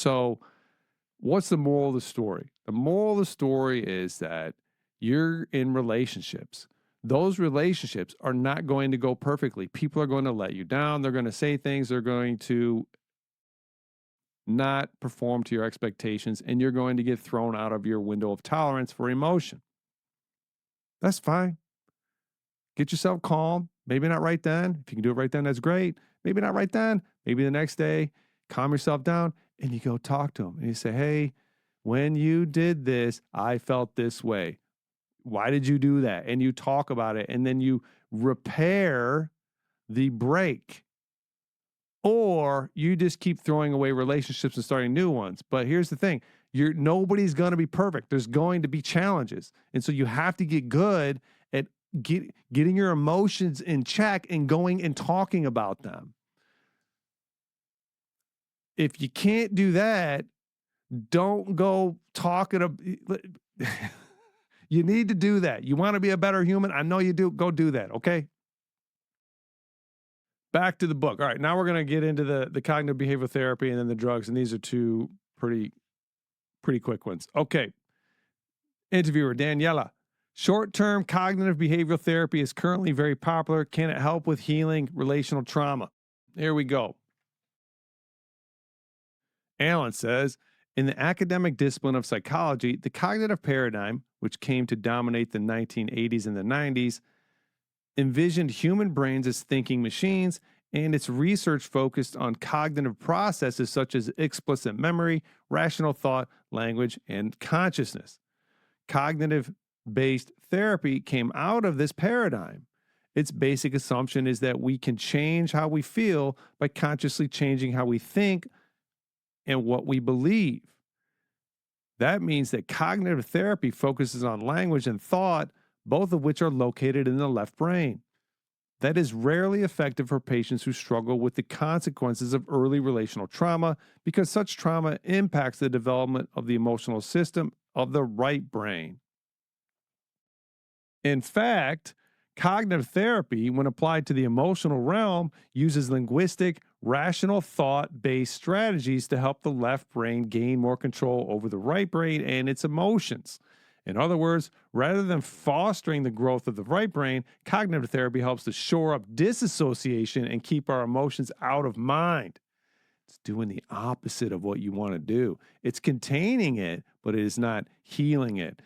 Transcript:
So what's the moral of the story? The moral of the story is that you're in relationships. Those relationships are not going to go perfectly. People are going to let you down. They're going to say things. They're going to not perform to your expectations, and you're going to get thrown out of your window of tolerance for emotion. That's fine. Get yourself calm. Maybe not right then. If you can do it right then, that's great. Maybe not right then. Maybe the next day, calm yourself down and you go talk to them and you say, hey, when you did this, I felt this way. Why did you do that? And you talk about it, and then you repair the break. Or you just keep throwing away relationships and starting new ones. But here's the thing. Nobody's going to be perfect. There's going to be challenges. And so you have to get good at getting your emotions in check and going and talking about them. If you can't do that, don't go talking. You need to do that. You want to be a better human? I know you do. Go do that, okay? Back to the book. All right, now we're going to get into the cognitive behavioral therapy and then the drugs, and these are two pretty quick ones. Okay. Interviewer, Daniela. Short-term cognitive behavioral therapy is currently very popular. Can it help with healing relational trauma? Here we go. Allan says, in the academic discipline of psychology, the cognitive paradigm, which came to dominate the 1980s and the 90s, envisioned human brains as thinking machines, and its research focused on cognitive processes such as explicit memory, rational thought, language, and consciousness. Cognitive-based therapy came out of this paradigm. Its basic assumption is that we can change how we feel by consciously changing how we think and what we believe. That means that cognitive therapy focuses on language and thought, both of which are located in the left brain. That is rarely effective for patients who struggle with the consequences of early relational trauma because such trauma impacts the development of the emotional system of the right brain. In fact, cognitive therapy, when applied to the emotional realm, uses linguistic, rational thought-based strategies to help the left brain gain more control over the right brain and its emotions. In other words, rather than fostering the growth of the right brain, cognitive therapy helps to shore up disassociation and keep our emotions out of mind. It's doing the opposite of what you want to do. It's containing it, but it is not healing it.